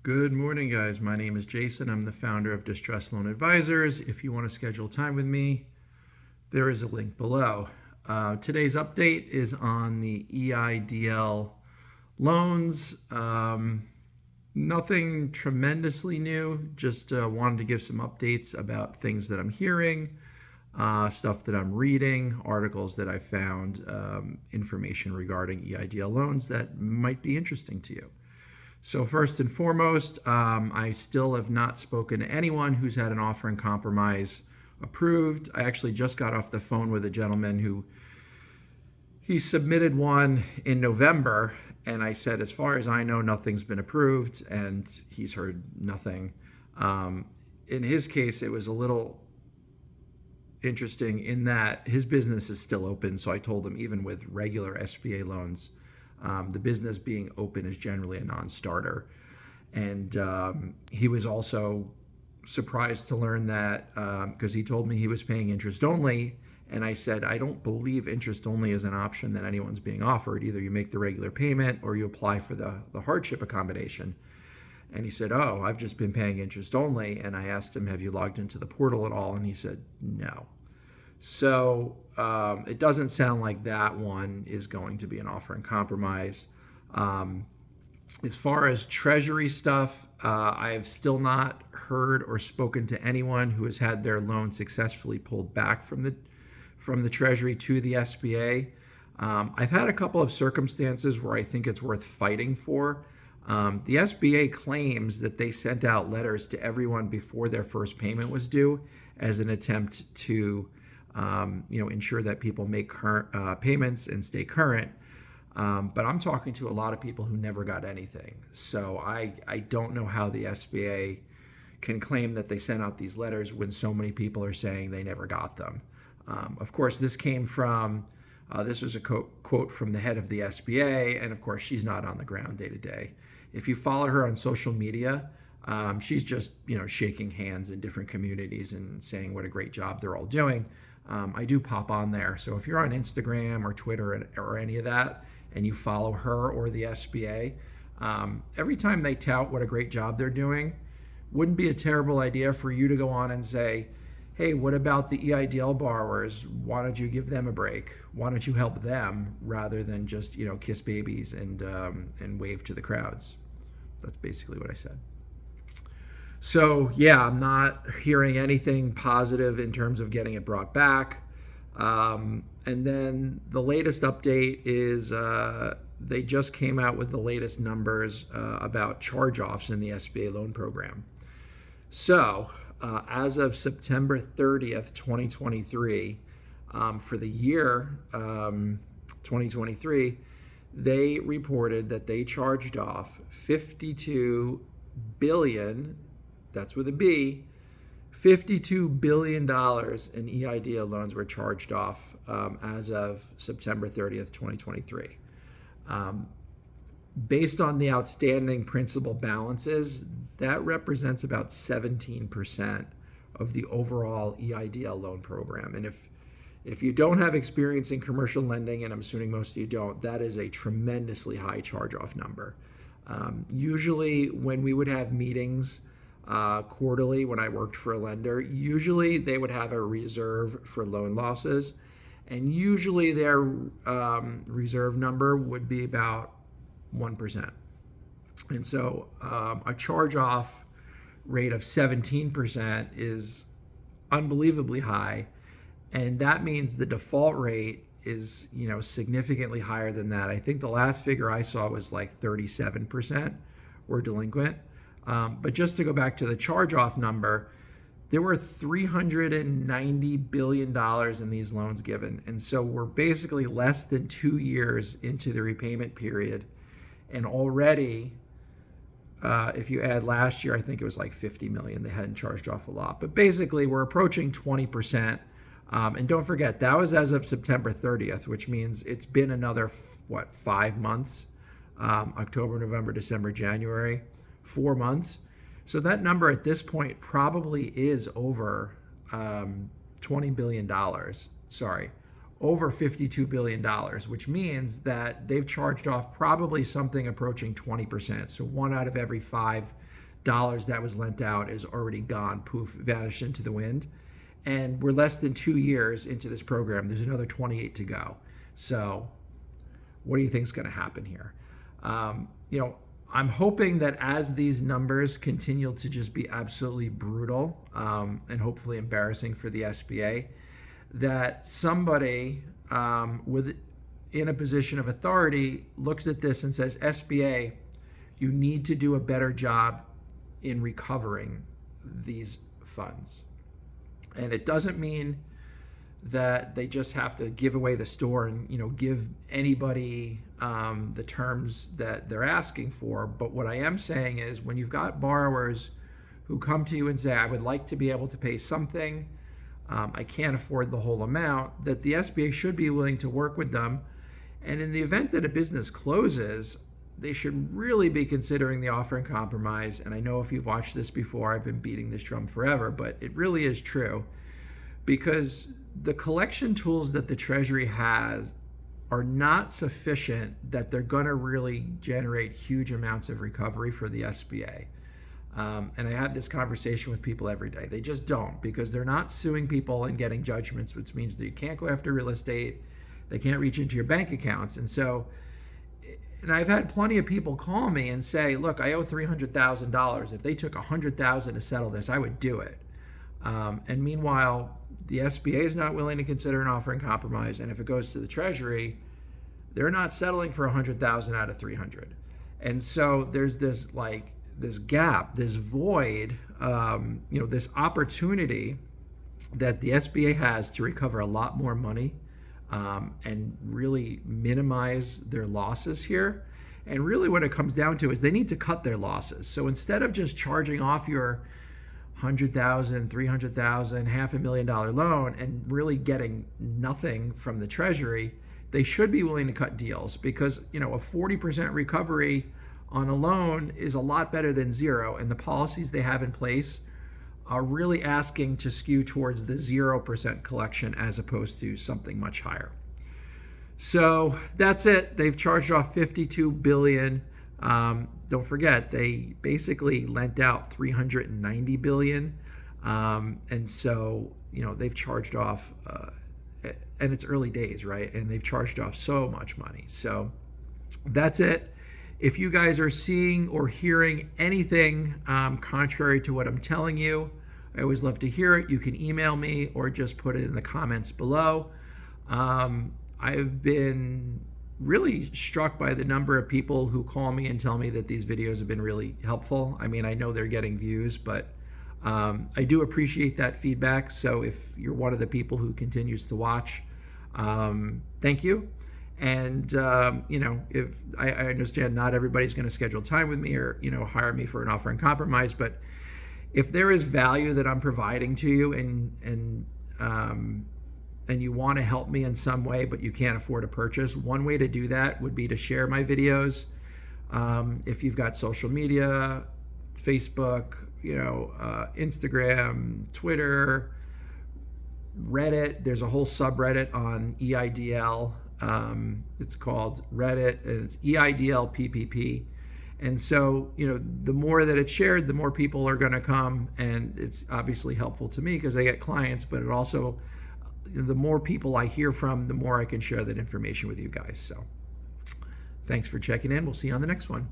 Good morning, guys. My name is Jason. I'm the founder of Distress Loan Advisors. If you want to schedule time with me, there is a link below. Today's update is on the EIDL loans. Nothing tremendously new, just wanted to give some updates about things that I'm hearing, stuff that I'm reading, articles that I found, information regarding EIDL loans that might be interesting to you. So first and foremost, I still have not spoken to anyone who's had an offer in compromise approved. I actually just got off the phone with a gentleman who he submitted one in November, and I said, as far as I know, nothing's been approved, and he's heard nothing. In his case, it was a little interesting in that his business is still open. So I told him even with regular SBA loans, the business being open is generally a non-starter. And he was also surprised to learn that because he told me he was paying interest only. And I said, I don't believe interest only is an option that anyone's being offered. Either you make the regular payment or you apply for the hardship accommodation. And he said, oh, I've just been paying interest only. And I asked him, have you logged into the portal at all? And he said, no. So it doesn't sound like that one is going to be an offer in compromise. As far as Treasury stuff, I have still not heard or spoken to anyone who has had their loan successfully pulled back from the Treasury to the SBA. I've had a couple of circumstances where I think it's worth fighting for. The SBA claims that they sent out letters to everyone before their first payment was due as an attempt to ensure that people make current payments and stay current. But I'm talking to a lot of people who never got anything. So I don't know how the SBA can claim that they sent out these letters when so many people are saying they never got them. Of course, this came from, this was a quote from the head of the SBA, and of course, she's not on the ground day to day. If you follow her on social media, she's just shaking hands in different communities and saying what a great job they're all doing. I do pop on there. So if you're on Instagram or Twitter or any of that, and you follow her or the SBA, every time they tout what a great job they're doing, wouldn't be a terrible idea for you to go on and say, hey, what about the EIDL borrowers? Why don't you give them a break? Why don't you help them rather than just kiss babies and wave to the crowds? That's basically what I said. So yeah, I'm not hearing anything positive in terms of getting it brought back. And then the latest update is they just came out with the latest numbers about charge-offs in the SBA loan program. So as of September 30th, 2023, for the year 2023, they reported that they charged off 52 billion, that's with a B, $52 billion in EIDL loans were charged off as of September 30th, 2023. Based on the outstanding principal balances, that represents about 17% of the overall EIDL loan program. And if you don't have experience in commercial lending, and I'm assuming most of you don't, that is a tremendously high charge-off number. Usually when we would have meetings quarterly when I worked for a lender, usually they would have a reserve for loan losses, and usually their reserve number would be about 1%. And so a charge-off rate of 17% is unbelievably high, and that means the default rate is significantly higher than that. I think the last figure I saw was like 37% were delinquent. But just to go back to the charge-off number, there were $390 billion in these loans given. And so we're basically less than 2 years into the repayment period. And already, if you add last year, I think it was like 50 million. They hadn't charged off a lot. But basically, we're approaching 20%. And don't forget, that was as of September 30th, which means it's been another, 5 months? October, November, December, January. 4 months. So that number at this point probably is over $20 billion. Sorry, over $52 billion, which means that they've charged off probably something approaching 20%. So one out of every $5 that was lent out is already gone, poof, vanished into the wind. And we're less than 2 years into this program. There's another 28 to go. So what do you think is going to happen here? I'm hoping that as these numbers continue to just be absolutely brutal and hopefully embarrassing for the SBA, that somebody in a position of authority looks at this and says, SBA, you need to do a better job in recovering these funds. And it doesn't mean that they just have to give away the store and give anybody the terms that they're asking for. But what I am saying is, when you've got borrowers who come to you and say, I would like to be able to pay something, I can't afford the whole amount, that the SBA should be willing to work with them. And in the event that a business closes, they should really be considering the offer in compromise. And I know if you've watched this before, I've been beating this drum forever, but it really is true, because the collection tools that the Treasury has are not sufficient that they're going to really generate huge amounts of recovery for the SBA. And I have this conversation with people every day. They just don't, because they're not suing people and getting judgments, which means that you can't go after real estate. They can't reach into your bank accounts. And I've had plenty of people call me and say, look, I owe $300,000. If they took $100,000 to settle this, I would do it. And meanwhile, the SBA is not willing to consider an offer in compromise. And if it goes to the Treasury, they're not settling for $100,000 out of $300,000. And so there's this gap, this void, this opportunity that the SBA has to recover a lot more money and really minimize their losses here. And really what it comes down to is they need to cut their losses. So instead of just charging off your $100,000, $300,000, $500,000 loan and really getting nothing from the Treasury, they should be willing to cut deals, because a 40% recovery on a loan is a lot better than zero, and the policies they have in place are really asking to skew towards the 0% collection as opposed to something much higher. So that's it. They've charged off $52 billion. Don't forget, they basically lent out $390 billion. And so, they've charged off, and it's early days, right? And they've charged off so much money. So that's it. If you guys are seeing or hearing anything contrary to what I'm telling you, I always love to hear it. You can email me or just put it in the comments below. I've been really struck by the number of people who call me and tell me that these videos have been really helpful. I mean, I know they're getting views, but I do appreciate that feedback. So if you're one of the people who continues to watch, thank you. And, if I understand not everybody's going to schedule time with me or, hire me for an offer in compromise, but if there is value that I'm providing to you and you want to help me in some way, but you can't afford a purchase, one way to do that would be to share my videos. If you've got social media, Facebook, Instagram, Twitter, Reddit, there's a whole subreddit on EIDL. It's called Reddit, and it's EIDL PPP. And so, the more that it's shared, the more people are going to come, and it's obviously helpful to me because I get clients, but it also, the more people I hear from, the more I can share that information with you guys. So thanks for checking in. We'll see you on the next one.